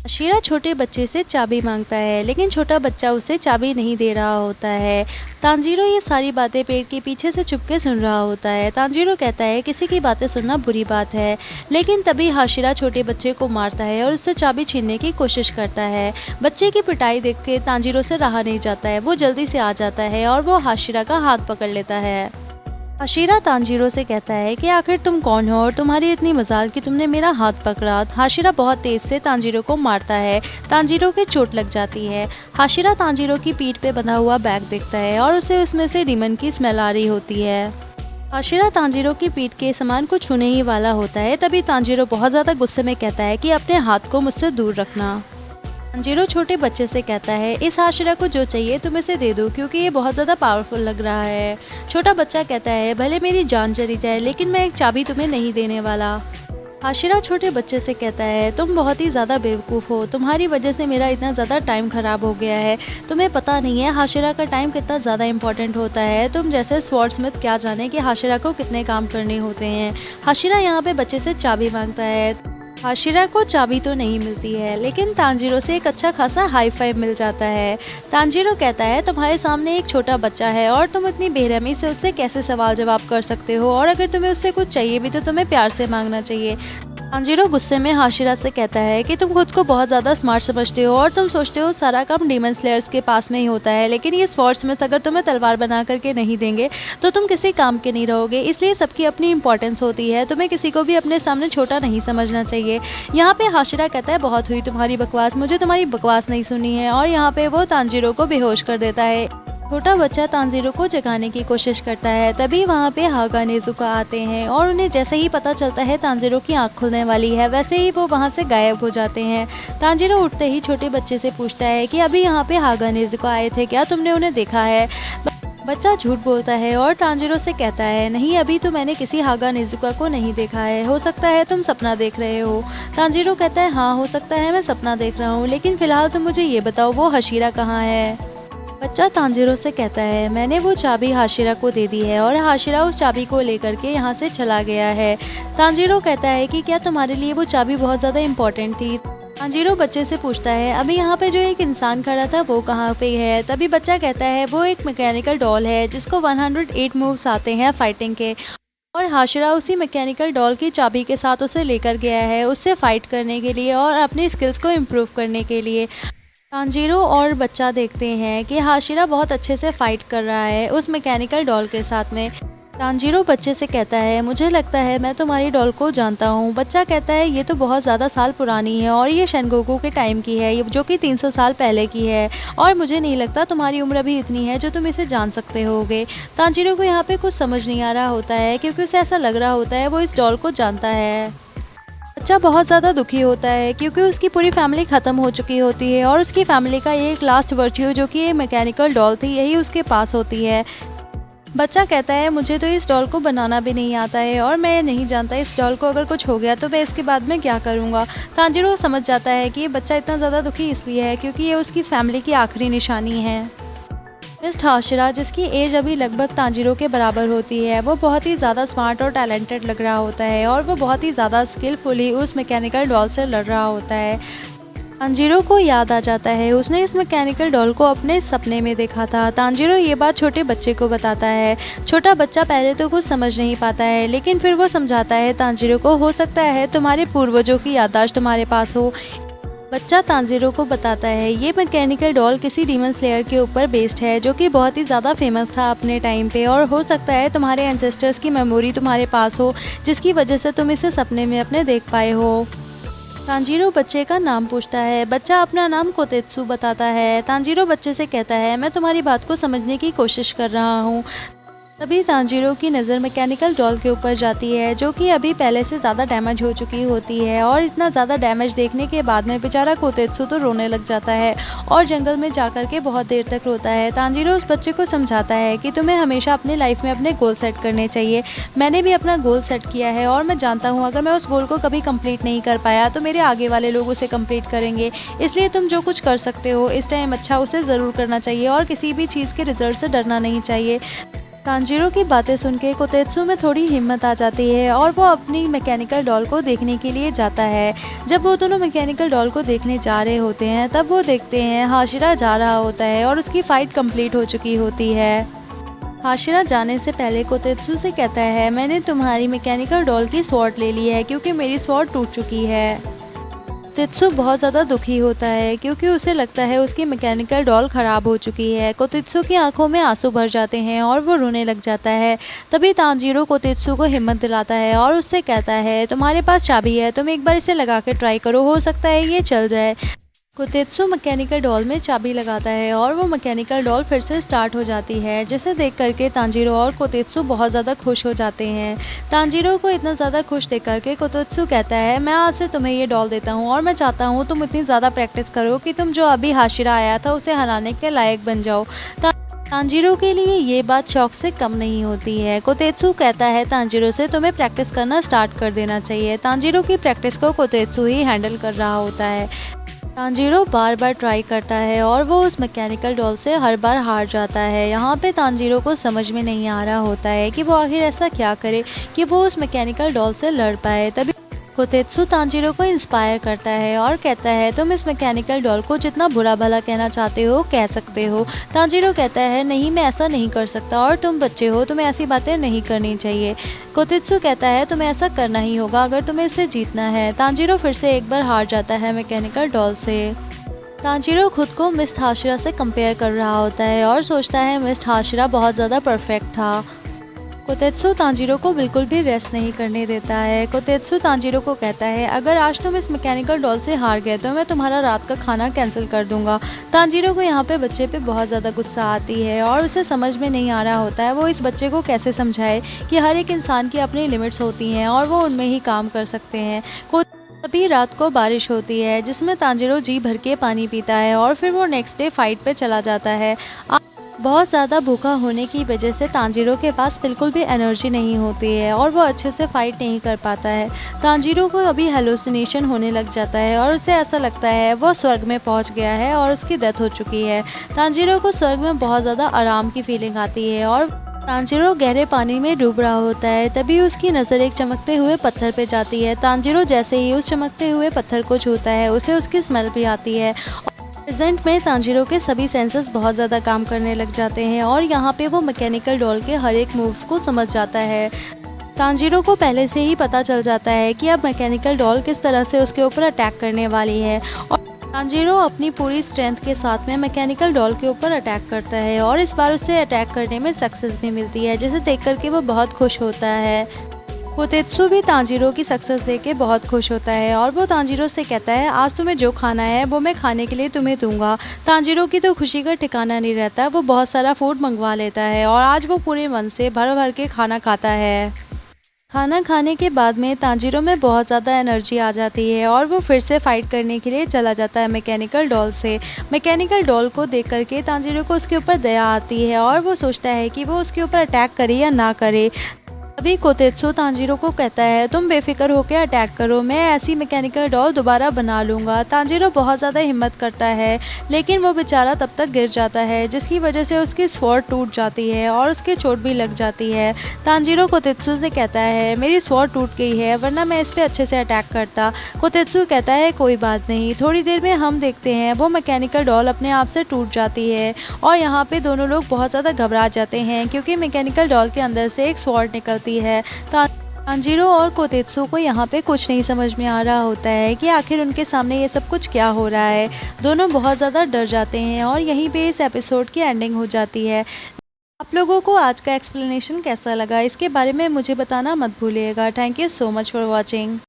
शीरा छोटे बच्चे से चाबी मांगता है, लेकिन छोटा बच्चा उसे चाबी नहीं दे रहा होता है। तांजीरो ये सारी बातें पेड़ के पीछे से चुपके सुन रहा होता है। तांजीरो कहता है किसी की बातें सुनना बुरी बात है, लेकिन तभी हाशिरा छोटे बच्चे को मारता है और उससे चाबी छीनने की कोशिश करता है। बच्चे की पिटाई देख के तांजीरो से रहा नहीं जाता है, वो जल्दी से आ जाता है और वो हाशिरा का हाथ पकड़ लेता है। हाशिरा तांजीरो से कहता है कि आखिर तुम कौन हो और तुम्हारी इतनी मजाल कि तुमने मेरा हाथ पकड़ा। हाशिरा बहुत तेज से तांजीरो को मारता है। तांजीरो के चोट लग जाती है। हाशिरा तांजीरो की पीठ पे बंधा हुआ बैग देखता है और उसे उसमें से रीमन की स्मेल आ रही होती है। हाशिरा तांजीरो की पीठ के सामान को छूने ही वाला होता है, तभी तांजीरो बहुत ज्यादा गुस्से में कहता है कि अपने हाथ को मुझसे दूर रखना। तांजीरो छोटे बच्चे से कहता है इस हाशिरा को जो चाहिए तुम इसे दे दो, क्योंकि ये बहुत ज़्यादा पावरफुल लग रहा है। छोटा बच्चा कहता है भले मेरी जान चली जाए, लेकिन मैं एक चाबी तुम्हें नहीं देने वाला। हाशिरा छोटे बच्चे से कहता है तुम बहुत ही ज़्यादा बेवकूफ़ हो, तुम्हारी वजह से मेरा इतना ज़्यादा टाइम ख़राब हो गया है। तुम्हें पता नहीं है हाशिरा का टाइम कितना ज़्यादा इंपॉर्टेंट होता है। तुम जैसे स्वॉर्ड्समिथ क्या जाने कि हाशिरा को कितने काम करने होते हैं। हाशिरा यहाँ पे बच्चे से चाबी मांगता है। हाशिरा को चाबी तो नहीं मिलती है, लेकिन तांजीरो से एक अच्छा खासा हाई फाइव मिल जाता है। तांजीरो कहता है तुम्हारे सामने एक छोटा बच्चा है और तुम इतनी बेरहमी से उससे कैसे सवाल जवाब कर सकते हो, और अगर तुम्हें उससे कुछ चाहिए भी तो तुम्हें प्यार से मांगना चाहिए। तांजीरो गुस्से में हाशिरा से कहता है कि तुम खुद को बहुत ज़्यादा स्मार्ट समझते हो और तुम सोचते हो सारा काम डीमन स्लेयर्स के पास में ही होता है, लेकिन ये स्वॉर्ड्समिथ अगर तुम्हें तलवार बना करके नहीं देंगे तो तुम किसी काम के नहीं रहोगे। इसलिए सबकी अपनी इंपॉर्टेंस होती है, तुम्हें किसी को भी अपने सामने छोटा नहीं समझना चाहिए। यहाँ पे हाशिरा कहता है बहुत हुई तुम्हारी बकवास, मुझे तुम्हारी बकवास नहीं सुनी है, और यहाँ पे वो तांजीरो को बेहोश कर देता है। छोटा बच्चा तांजीरो को जगाने की कोशिश करता है, तभी वहाँ पे हागा नेजुका आते हैं और उन्हें जैसे ही पता चलता है तांजीरो की आंख खुलने वाली है, वैसे ही वो वहाँ से गायब हो जाते हैं। तांजीरो उठते ही छोटे बच्चे से पूछता है कि अभी यहाँ पे हागा नेजुका आए थे क्या, तुमने उन्हें देखा है? बच्चा झूठ बोलता है और तांजीरो से कहता है नहीं, अभी तो मैंने किसी हागा नेजुका को नहीं देखा है, हो सकता है तुम सपना देख रहे हो। तांजीरो कहता है हाँ हो सकता है मैं सपना देख रहा हूँ, लेकिन फिलहाल तुम मुझे ये बताओ वो हाशिरा कहाँ है। बच्चा तांजीरो से कहता है मैंने वो चाबी हाशिरा को दे दी है और हाशिरा उस चाबी को लेकर के यहाँ से चला गया है। तांजीरो कहता है कि क्या तुम्हारे लिए वो चाबी बहुत ज़्यादा इम्पोर्टेंट थी? तांजीरो बच्चे से पूछता है अभी यहाँ पे जो एक इंसान खड़ा था वो कहाँ पे है? तभी बच्चा कहता है वो एक मैकेनिकल डॉल है जिसको 108 मूव्स आते हैं फाइटिंग के, और हाशिरा उसी मैकेनिकल डॉल की चाबी के साथ उसे लेकर गया है उससे फाइट करने के लिए और अपनी स्किल्स को इम्प्रूव करने के लिए। तांजीरो और बच्चा देखते हैं कि हाशिरा बहुत अच्छे से फाइट कर रहा है उस मैकेनिकल डॉल के साथ में। तांजीरो बच्चे से कहता है मुझे लगता है मैं तुम्हारी डॉल को जानता हूँ। बच्चा कहता है ये तो बहुत ज़्यादा साल पुरानी है और ये शेनगोकू के टाइम की है, जो कि 300 साल पहले की है, और मुझे नहीं लगता तुम्हारी उम्र भी इतनी है जो तुम इसे जान सकते होगे। तांजीरो को यहाँ पे कुछ समझ नहीं आ रहा होता है, क्योंकि उसे ऐसा लग रहा होता है वो इस डॉल को जानता है। बच्चा बहुत ज़्यादा दुखी होता है क्योंकि उसकी पूरी फैमिली ख़त्म हो चुकी होती है और उसकी फैमिली का ये एक लास्ट वर्च्यू जो कि ये मैकेनिकल डॉल थी यही उसके पास होती है। बच्चा कहता है मुझे तो इस डॉल को बनाना भी नहीं आता है और मैं नहीं जानता इस डॉल को अगर कुछ हो गया तो मैं इसके बाद में क्या करूँगा। तांजीरो समझ जाता है कि ये बच्चा इतना ज़्यादा दुखी इसलिए है क्योंकि ये उसकी फैमिली की आखिरी निशानी है। मिस्ट हाशिरा, जिसकी एज अभी लगभग तांजीरो के बराबर होती है, वो बहुत ही ज़्यादा स्मार्ट और टैलेंटेड लग रहा होता है और वो बहुत ही ज़्यादा स्किलफुली उस मैकेनिकल डॉल से लड़ रहा होता है। तांजीरो को याद आ जाता है उसने इस मैकेनिकल डॉल को अपने सपने में देखा था। तांजीरो ये बात छोटे बच्चे को बताता है। छोटा बच्चा पहले तो कुछ समझ नहीं पाता है, लेकिन फिर वो समझाता है तांजीरो को हो सकता है तुम्हारे पूर्वजों की याददाश्त तुम्हारे पास हो। बच्चा तांजीरो को बताता है ये मैकेनिकल डॉल किसी डीमन स्लेयर के ऊपर बेस्ड है जो कि बहुत ही ज़्यादा फेमस था अपने टाइम पे, और हो सकता है तुम्हारे एंसेस्टर्स की मेमोरी तुम्हारे पास हो जिसकी वजह से तुम इसे सपने में अपने देख पाए हो। तांजीरो बच्चे का नाम पूछता है। बच्चा अपना नाम कोतेत्सु बताता है। तांजीरो बच्चे से कहता है मैं तुम्हारी बात को समझने की कोशिश कर रहा हूँ। तभी तांजीरो की नज़र मैकेनिकल डॉल के ऊपर जाती है जो कि अभी पहले से ज़्यादा डैमेज हो चुकी होती है, और इतना ज़्यादा डैमेज देखने के बाद में बेचारा कोतेत्सु तो रोने लग जाता है और जंगल में जाकर के बहुत देर तक रोता है। तांजीरो उस बच्चे को समझाता है कि तुम्हें हमेशा अपनी लाइफ में अपने गोल सेट करने चाहिए। मैंने भी अपना गोल सेट किया है और मैं जानता हूँ अगर मैं उस गोल को कभी कंप्लीट नहीं कर पाया तो मेरे आगे वाले लोग उसे कंप्लीट करेंगे। इसलिए तुम जो कुछ कर सकते हो इस टाइम अच्छा उसे ज़रूर करना चाहिए और किसी भी चीज़ के रिजल्ट से डरना नहीं चाहिए। तांजीरो की बातें सुन के कोतेत्सु में थोड़ी हिम्मत आ जाती है और वो अपनी मैकेनिकल डॉल को देखने के लिए जाता है। जब वो दोनों मैकेनिकल डॉल को देखने जा रहे होते हैं तब वो देखते हैं हाशिरा जा रहा होता है और उसकी फ़ाइट कंप्लीट हो चुकी होती है। हाशिरा जाने से पहले कोतेत्सु से कहता है, मैंने तुम्हारी मैकेनिकल डॉल की स्वॉर्ड ले ली है क्योंकि मेरी स्वॉर्ड टूट चुकी है। कोतेत्सु बहुत ज़्यादा दुखी होता है क्योंकि उसे लगता है उसकी मैकेनिकल डॉल ख़राब हो चुकी है। कोतेत्सु की आंखों में आंसू भर जाते हैं और वो रोने लग जाता है। तभी तांजीरो कोतेत्सु को हिम्मत दिलाता है और उससे कहता है, तुम्हारे पास चाबी है, तुम एक बार इसे लगा के ट्राई करो, हो सकता है ये चल जाए। कोतेत्सु मैकेनिकल डॉल में चाबी लगाता है और वो मैकेनिकल डॉल फिर से स्टार्ट हो जाती है, जिसे देख करके तांजीरो और कोतेत्सु बहुत ज़्यादा खुश हो जाते हैं। तांजीरो को इतना ज़्यादा खुश देख करके कोतेत्सु कहता है, मैं आज से तुम्हें ये डॉल देता हूँ और मैं चाहता हूँ तुम इतनी ज़्यादा प्रैक्टिस करो कि तुम जो अभी हाशिरा आया था उसे हराने के लायक बन जाओ। तांजीरो के लिए ये बात शौक से कम नहीं होती है। कोतेत्सु कहता है तांजीरो से, तुम्हें प्रैक्टिस करना स्टार्ट कर देना चाहिए। तांजीरो की प्रैक्टिस को कोतेत्सु ही हैंडल कर रहा होता है। तांजीरो बार बार ट्राई करता है और वो उस मैकेनिकल डॉल से हर बार हार जाता है। यहाँ पे तांजीरो को समझ में नहीं आ रहा होता है कि वो आखिर ऐसा क्या करे कि वो उस मैकेनिकल डॉल से लड़ पाए। तभी कोतेत्सु तांजीरो को इंस्पायर करता है और कहता है, तुम इस मैकेनिकल डॉल को जितना बुरा भला कहना चाहते हो कह सकते हो। तांजीरो कहता है, नहीं मैं ऐसा नहीं कर सकता और तुम बच्चे हो, तुम्हें ऐसी बातें नहीं करनी चाहिए। कोतेत्सु कहता है, तुम्हें ऐसा करना ही होगा अगर तुम्हें इसे जीतना है। तांजीरो फिर से एक बार हार जाता है मैकेनिकल डॉल से। तांजीरो खुद को मिस हाशिरा से कंपेयर कर रहा होता है और सोचता है मिस हाशिरा बहुत ज़्यादा परफेक्ट था। कोतेत्सु तांजीरो को बिल्कुल भी रेस्ट नहीं करने देता है। कोतेत्सु तांजीरो को कहता है, अगर आज तुम इस मैकेनिकल डॉल से हार गए तो मैं तुम्हारा रात का खाना कैंसिल कर दूंगा। तांजीरो को यहाँ पे बच्चे पे बहुत ज़्यादा गुस्सा आती है और उसे समझ में नहीं आ रहा होता है वो इस बच्चे को कैसे समझाए कि हर एक इंसान की अपनी लिमिट्स होती हैं और वो उनमें ही काम कर सकते हैं। तभी रात को बारिश होती है जिसमें तांजीरो जी भर के पानी पीता है और फिर वो नेक्स्ट डे फाइट पे चला जाता है। बहुत ज़्यादा भूखा होने की वजह से तांजीरो के पास बिल्कुल भी एनर्जी नहीं होती है और वो अच्छे से फाइट नहीं कर पाता है। तांजीरो को अभी हेलुसिनेशन होने लग जाता है और उसे ऐसा लगता है वो स्वर्ग में पहुंच गया है और उसकी डेथ हो चुकी है। तांजीरो को स्वर्ग में बहुत ज़्यादा आराम की फीलिंग आती है और तांजीरो गहरे पानी में डूब रहा होता है। तभी उसकी नज़र एक चमकते हुए पत्थर पे जाती है। तांजीरो जैसे ही उस चमकते हुए पत्थर को छूता है उसे उसकी स्मेल भी आती है। प्रेजेंट में तांजीरो के सभी सेंसेस बहुत ज़्यादा काम करने लग जाते हैं और यहाँ पे वो मैकेनिकल डॉल के हर एक मूव्स को समझ जाता है। तांजीरो को पहले से ही पता चल जाता है कि अब मैकेनिकल डॉल किस तरह से उसके ऊपर अटैक करने वाली है और तांजीरो अपनी पूरी स्ट्रेंथ के साथ में मैकेनिकल डॉल के ऊपर अटैक करता है और इस बार उसे अटैक करने में सक्सेस भी मिलती है, जिसे देख करके वो बहुत खुश होता है। कोतेत्सु भी तांजीरो की सक्सेस देख के बहुत खुश होता है और वो तांजीरो से कहता है, आज तुम्हें जो खाना है वो मैं खाने के लिए तुम्हें दूंगा। तांजीरो की तो खुशी का ठिकाना नहीं रहता, वो बहुत सारा फूड मंगवा लेता है और आज वो पूरे मन से भर भर के खाना खाता है। खाना खाने के बाद में तांजीरो में बहुत ज़्यादा एनर्जी आ जाती है और वो फिर से फाइट करने के लिए चला जाता है मैकेनिकल डॉल से। मैकेनिकल डॉल को देख करके तांजीरो को उसके ऊपर दया आती है और वो सोचता है कि वो उसके ऊपर अटैक करे या ना करे। तभी कोतेत्सु तांजीरो को कहता है, तुम बेफिक्र होकर अटैक करो, मैं ऐसी मैकेनिकल डॉल दोबारा बना लूँगा। तांजीरो बहुत ज़्यादा हिम्मत करता है लेकिन वो बेचारा तब तक गिर जाता है जिसकी वजह से उसकी स्वॉर्ड टूट जाती है और उसके चोट भी लग जाती है। तांजीरो कोतेत्सु से कहता है, मेरी स्वॉर्ड टूट गई है वरना मैं इस पर अच्छे से अटैक करता। कोतेत्सु कहता है, कोई बात नहीं, थोड़ी देर में हम देखते हैं। वो मैकेनिकल डॉल अपने आप से टूट जाती है और यहाँ पे दोनों लोग बहुत ज़्यादा घबरा जाते हैं क्योंकि मैकेनिकल डॉल के अंदर से एक स्वॉर्ड निकलती है। तांजीरो और कोतेत्सु को यहाँ पे कुछ नहीं समझ में आ रहा होता है कि आखिर उनके सामने ये सब कुछ क्या हो रहा है। दोनों बहुत ज़्यादा डर जाते हैं और यहीं पे इस एपिसोड की एंडिंग हो जाती है। आप लोगों को आज का एक्सप्लेनेशन कैसा लगा इसके बारे में मुझे बताना मत भूलिएगा। Thank you so much for watching.